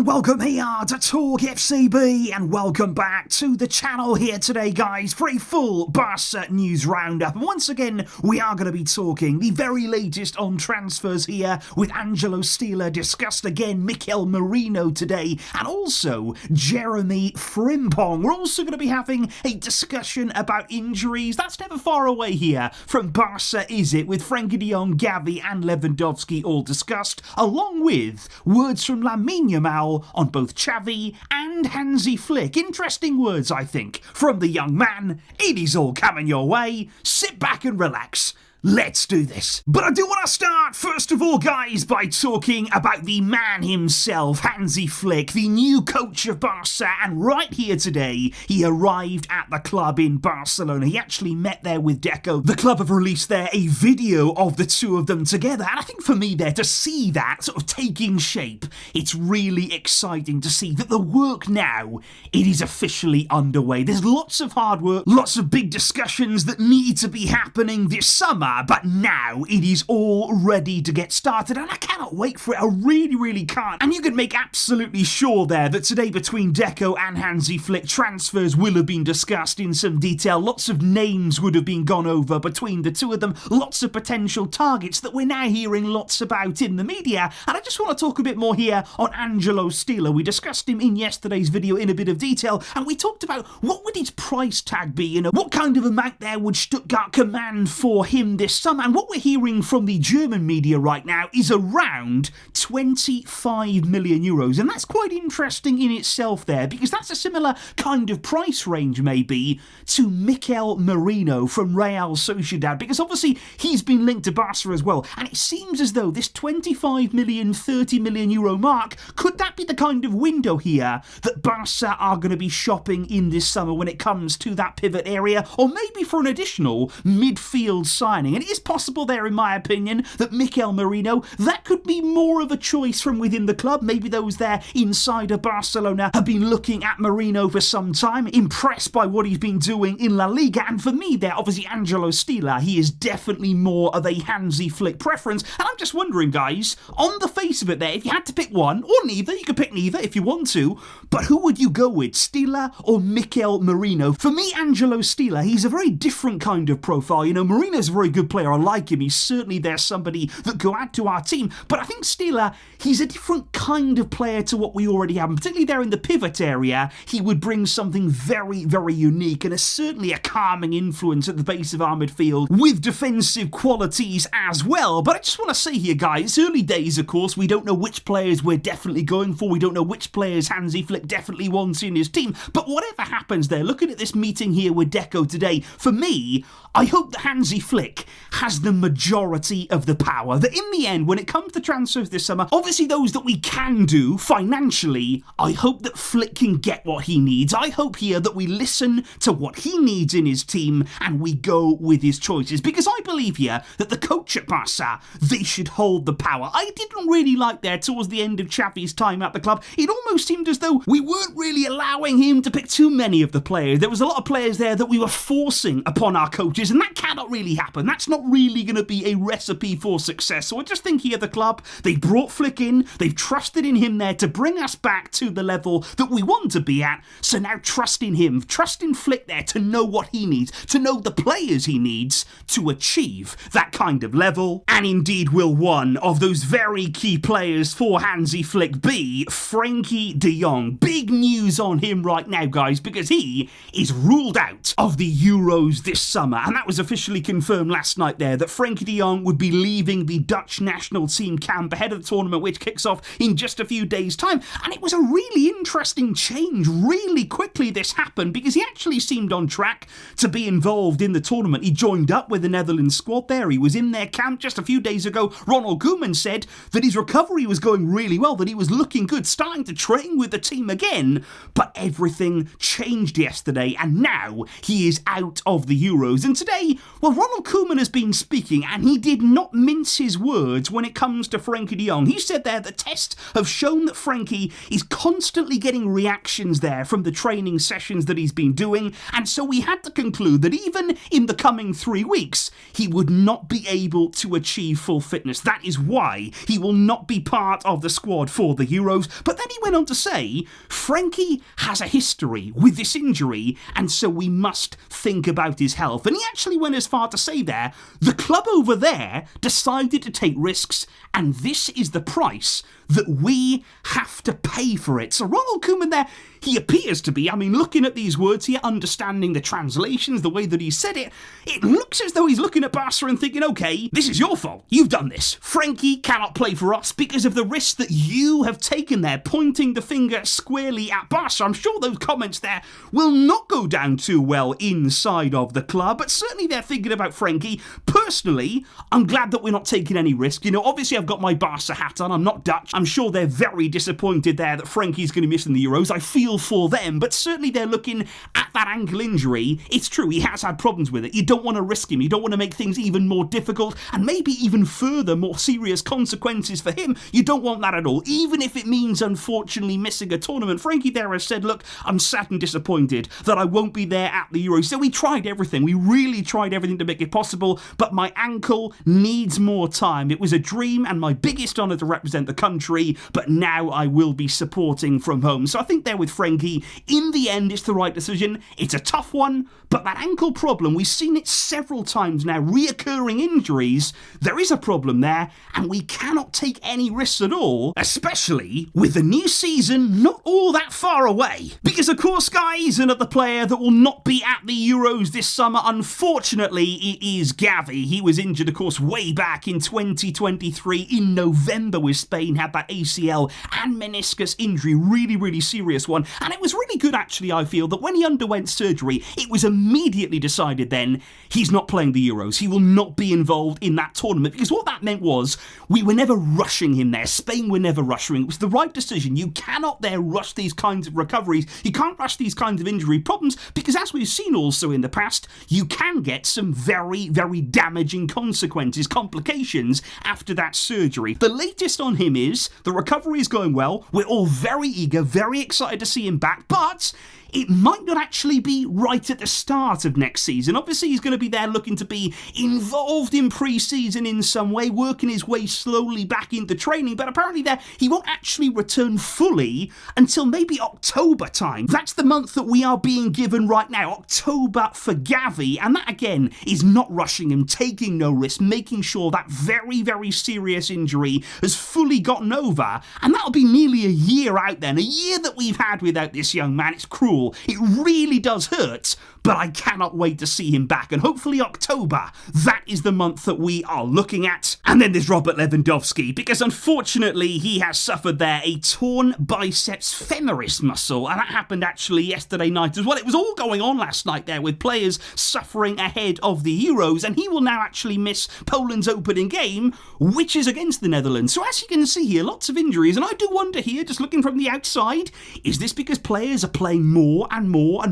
and welcome here to TalkFCB, and welcome back to the channel here today, guys, for a full Barça news roundup. And once again, we are going to be talking the very latest on transfers here with Angelo Stiller, discussed again Mikel Merino today, and also Jeremie Frimpong. We're also going to be having a discussion about injuries. That's never far away here from Barça, is it? With Frenkie de Jong, Gavi and Lewandowski all discussed, along with words from Lamine Yamal on both Xavi and Hansi Flick. Interesting words, I think, from the young man. It is all coming your way. Sit back and relax. Let's do this. But I do want to start, first of all, guys, by talking about the man himself, Hansi Flick, the new coach of Barça, and right here today, he arrived at the club in Barcelona. He actually met there with Deco. The club have released there a video of the two of them together, and I think for me there, to see that sort of taking shape, it's really exciting to see that the work now, it is officially underway. There's lots of hard work, lots of big discussions that need to be happening this summer, but now it is all ready to get started, and I cannot wait for it. I really can't. And you can make absolutely sure there that today, between Deco and Hansi Flick, transfers will have been discussed in some detail. Lots of names would have been gone over between the two of them. Lots of potential targets that we're now hearing lots about in the media. And I just want to talk a bit more here on Angelo Stiller. We discussed him in yesterday's video in a bit of detail, and we talked about what would his price tag be, what kind of amount there would Stuttgart command for him this summer. And what we're hearing from the German media right now is around 25 million euros, and that's quite interesting in itself there, because that's a similar kind of price range maybe to Mikel Merino from Real Sociedad, because obviously he's been linked to Barca as well, and it seems as though this 25 million, 30 million euro mark, could that be the kind of window here that Barca are going to be shopping in this summer when it comes to that pivot area, or maybe for an additional midfield signing? And it is possible there, in my opinion, that Mikel Merino, that could be more of a choice from within the club. Maybe those there inside of Barcelona have been looking at Merino for some time, impressed by what he's been doing in La Liga. And for me there, obviously Angelo Stiller, he is definitely more of a Hansi Flick preference. And I'm just wondering, guys, on the face of it there, if you had to pick one, or neither, you could pick neither if you want to, but who would you go with, Stiller or Mikel Merino? For me, Angelo Stiller, he's a very different kind of profile. Merino's a very good player. I like him. He's certainly there, somebody that could add to our team. But I think Stiller, he's a different kind of player to what we already have. And particularly there in the pivot area, he would bring something very unique, and certainly a calming influence at the base of our midfield with defensive qualities as well. But I just want to say here, guys, it's early days, of course. We don't know which players we're definitely going for. We don't know which players Hansi Flick definitely wants in his team. But whatever happens there, looking at this meeting here with Deco today, for me, I hope that Hansi Flick has the majority of the power. That in the end, when it comes to transfers this summer, obviously those that we can do financially, I hope that Flick can get what he needs. I hope here that we listen to what he needs in his team and we go with his choices. Because I believe here that the coach at Barça, they should hold the power. I didn't really like there towards the end of Xavi's time at the club. It almost seemed as though we weren't really allowing him to pick too many of the players. There was a lot of players there that we were forcing upon our coaches, and that cannot really happen. That's not really going to be a recipe for success. So I just think here the club, they brought Flick in, they've trusted in him there to bring us back to the level that we want to be at. So now trust in him, trust in Flick there to know what he needs, to know the players he needs to achieve that kind of level. And indeed will one of those very key players for Hansi Flick be Frenkie de Jong. Big news on him right now, guys, because he is ruled out of the Euros this summer, and that was officially confirmed last night there, that Frenkie de Jong would be leaving the Dutch national team camp ahead of the tournament, which kicks off in just a few days' time. And it was a really interesting change. Really quickly this happened, because he actually seemed on track to be involved in the tournament. He joined up with the Netherlands squad there. He was in their camp just a few days ago. Ronald Koeman said that his recovery was going really well, that he was looking good, starting to train with the team again. But everything changed yesterday, and now he is out of the Euros. And today, well, Ronald Koeman Koeman has been speaking, and he did not mince his words when it comes to Frenkie de Jong. He said there the tests have shown that Frenkie is constantly getting reactions there from the training sessions that he's been doing, and so we had to conclude that even in the coming 3 weeks, he would not be able to achieve full fitness. That is why he will not be part of the squad for the Euros. But then he went on to say, Frenkie has a history with this injury, and so we must think about his health. And he actually went as far to say there, the club over there decided to take risks, and this is the price that we have to pay for it. So Ronald Koeman there, he appears to be, I mean, looking at these words here, understanding the translations, the way that he said it, it looks as though he's looking at Barca and thinking, okay, this is your fault. You've done this. Frenkie cannot play for us because of the risks that you have taken there, pointing the finger squarely at Barca. I'm sure those comments there will not go down too well inside of the club, but certainly they're thinking about Frenkie. Personally, I'm glad that we're not taking any risk. You know, obviously I've got my Barca hat on. I'm not Dutch. I'm sure they're very disappointed there that Frenkie's going to miss in the Euros. I feel for them, but certainly they're looking at that ankle injury. It's true, he has had problems with it. You don't want to risk him. You don't want to make things even more difficult and maybe even further more serious consequences for him. You don't want that at all, even if it means unfortunately missing a tournament. Frenkie there has said, look, I'm sad and disappointed that I won't be there at the Euros. So we tried everything. We really tried everything to make it possible, but my ankle needs more time. It was a dream and my biggest honour to represent the country, but now I will be supporting from home. So I think there with Frenkie, in the end, it's the right decision. It's a tough one, but that ankle problem, we've seen it several times now, reoccurring injuries. There is a problem there, and we cannot take any risks at all, especially with the new season not all that far away. Because, of course, guys, another player that will not be at the Euros this summer, unfortunately, it is Gavi. He was injured, of course, way back in 2023 in November with Spain, had that ACL and meniscus injury, really serious one. And it was really good, actually, I feel, that when he underwent surgery, it was immediately decided then he's not playing the Euros. He will not be involved in that tournament, because what that meant was we were never rushing him there. Spain were never rushing. It was the right decision. You cannot there rush these kinds of recoveries. You can't rush these kinds of injury problems, because as we've seen also in the past, you can get some very damaging consequences, complications after that surgery. The latest on him is the recovery is going well. We're all very eager, very excited to see him back, but it might not actually be right at the start of next season. Obviously, he's going to be there looking to be involved in pre-season in some way, working his way slowly back into training, but apparently there he won't actually return fully until maybe October time. That's the month that we are being given right now, October for Gavi, and that again is not rushing him, taking no risk, making sure that very serious injury has fully gotten over, and that'll be nearly a year out then, a year that we've had without this young man. It's cruel. It really does hurt, but I cannot wait to see him back, and hopefully October, that is the month that we are looking at. And then there's Robert Lewandowski, because unfortunately he has suffered there a torn biceps femoris muscle, and that happened actually yesterday night as well. It was all going on last night there with players suffering ahead of the Euros, and he will now actually miss Poland's opening game, which is against the Netherlands. So as you can see here, lots of injuries, and I do wonder here, just looking from the outside, is this because players are playing more and more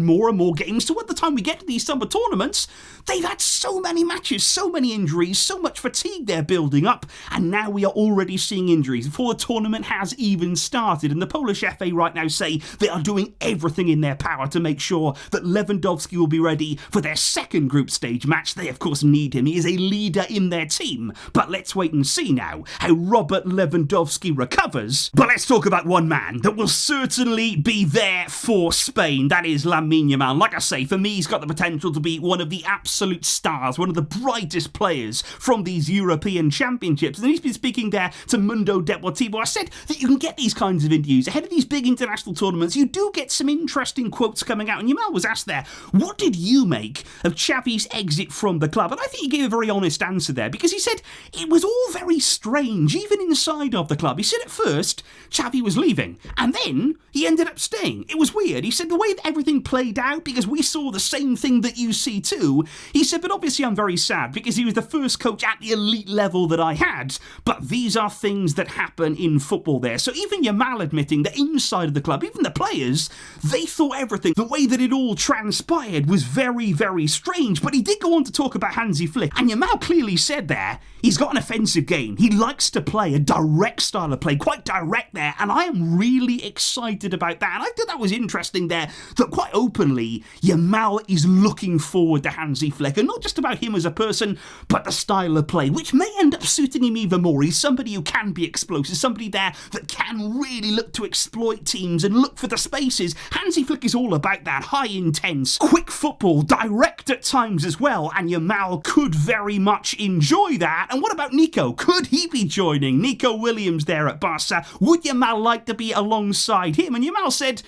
games? So at the time we get to these summer tournaments, they've had so many matches, so many injuries, so much fatigue they're building up, and now we are already seeing injuries before the tournament has even started. And the Polish FA right now say they are doing everything in their power to make sure that Lewandowski will be ready for their second group stage match. They of course need him. He is a leader in their team, but let's wait and see now how Robert Lewandowski recovers. But let's talk about one man that will certainly be there for Spain. That is Lamine Yamal. Like I say, for me, he's got the potential to be one of the absolute stars, one of the brightest players from these European Championships. And he's been speaking there to Mundo Deportivo. I said that you can get these kinds of interviews ahead of these big international tournaments. You do get some interesting quotes coming out. And Yamal was asked there, what did you make of Xavi's exit from the club? And I think he gave a very honest answer there, because he said it was all very strange, even inside of the club. He said at first Xavi was leaving, and then he ended up staying. It was weird. He said the way that everything played out, because we saw the same thing that you see too, he said, but obviously I'm very sad because he was the first coach at the elite level that I had, but these are things that happen in football there. So even Yamal admitting that inside of the club, even the players, they thought everything, the way that it all transpired was very, very strange. But he did go on to talk about Hansi Flick, and Yamal clearly said there, he's got an offensive game. He likes to play a direct style of play, quite direct there, and I am really excited about that. And I thought that was interesting there, that quite openly, Yamal is looking forward to Hansi Flick, and not just about him as a person, but the style of play, which may end up suiting him even more. He's somebody who can be explosive, somebody there that can really look to exploit teams and look for the spaces. Hansi Flick is all about that high intense, quick football, direct at times as well, and Yamal could very much enjoy that. And what about Nico? Could he be joining Nico Williams there at Barça? Would Yamal like to be alongside him? And Yamal said,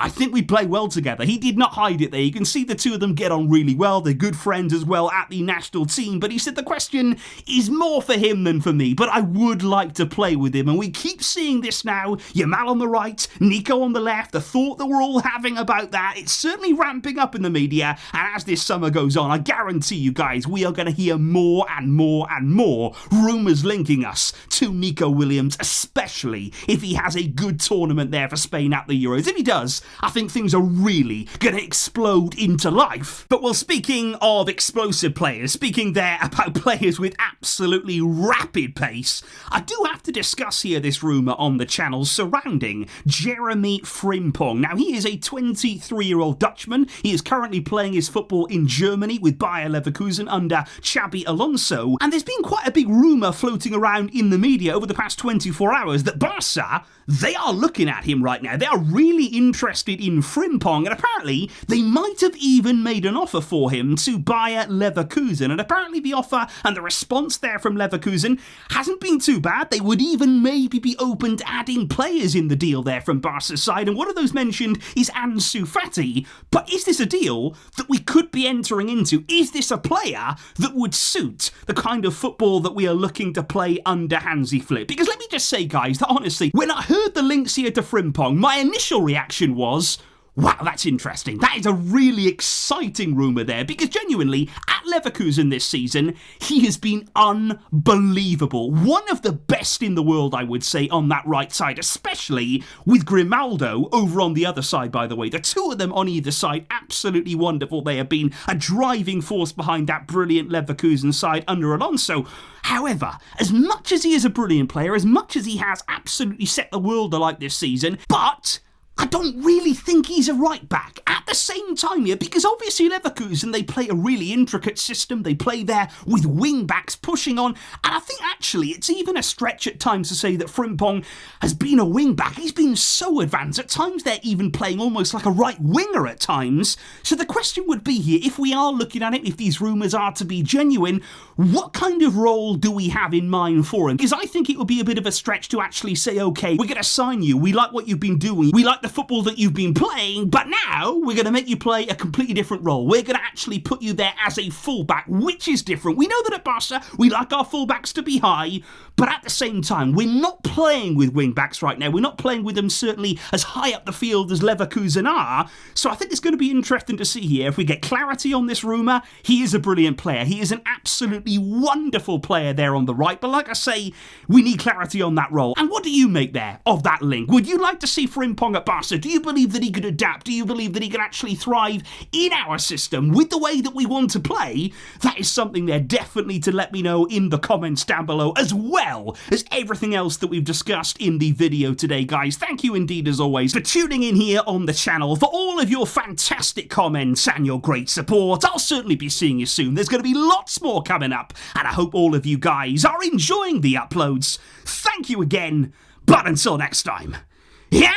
I think we play well together. He did not hide it there. You can see the two of them get on really well. They're good friends as well at the national team. But he said the question is more for him than for me. But I would like to play with him. And we keep seeing this now. Yamal on the right, Nico on the left. The thought that we're all having about that, it's certainly ramping up in the media. And as this summer goes on, I guarantee you guys, we are going to hear more and more and more rumours linking us to Nico Williams, especially if he has a good tournament there for Spain at the Euros. If he does, I think things are really going to explode into life. But well, speaking of explosive players, speaking there about players with absolutely rapid pace, I do have to discuss here this rumour on the channel surrounding Jeremie Frimpong. Now, he is a 23-year-old Dutchman. He is currently playing his football in Germany with Bayer Leverkusen under Xabi Alonso. And there's been quite a big rumour floating around in the media over the past 24 hours that Barça, they are looking at him right now. They are really interested in Frimpong, and apparently they might have even made an offer for him to Bayer Leverkusen. And apparently the offer and the response there from Leverkusen hasn't been too bad. They would even maybe be open to adding players in the deal there from Barca's side, and one of those mentioned is Ansu Fati. But is this a deal that we could be entering into? Is this a player that would suit the kind of football that we are looking to play under Hansi Flick? Because let me just say, guys, that honestly, when I heard the links here to Frimpong, my initial reaction was, wow, that's interesting. That is a really exciting rumour there, because genuinely, at Leverkusen this season, he has been unbelievable. One of the best in the world, I would say, on that right side, especially with Grimaldo over on the other side, by the way. The two of them on either side, absolutely wonderful. They have been a driving force behind that brilliant Leverkusen side under Alonso. However, as much as he is a brilliant player, as much as he has absolutely set the world alight this season, but I don't really think he's a right back at the same time here, because obviously Leverkusen, they play a really intricate system. They play there with wing backs pushing on, and I think actually it's even a stretch at times to say that Frimpong has been a wing back. He's been so advanced. At times they're even playing almost like a right winger at times. So the question would be here, if we are looking at it, if these rumours are to be genuine, what kind of role do we have in mind for him? Because I think it would be a bit of a stretch to actually say, okay, we're going to sign you. We like what you've been doing. We like the football that you've been playing, but now we're going to make you play a completely different role. We're going to actually put you there as a fullback, which is different. We know that at Barca, we like our fullbacks to be high, but at the same time, we're not playing with wing-backs right now. We're not playing with them certainly as high up the field as Leverkusen are. So I think it's going to be interesting to see here if we get clarity on this rumour. He is a brilliant player. He is an absolutely wonderful player there on the right. But like I say, we need clarity on that role. And what do you make there of that link? Would you like to see Frimpong at Barca? Do you believe that he could adapt? Do you believe that he can actually thrive in our system with the way that we want to play? That is something there definitely to let me know in the comments down below, as well as everything else that we've discussed in the video today, guys. Thank you indeed, as always, for tuning in here on the channel, for all of your fantastic comments and your great support. I'll certainly be seeing you soon. There's going to be lots more coming up, and I hope all of you guys are enjoying the uploads. Thank you again, but until next time,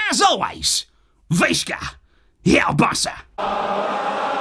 as always, Vejska, Barça.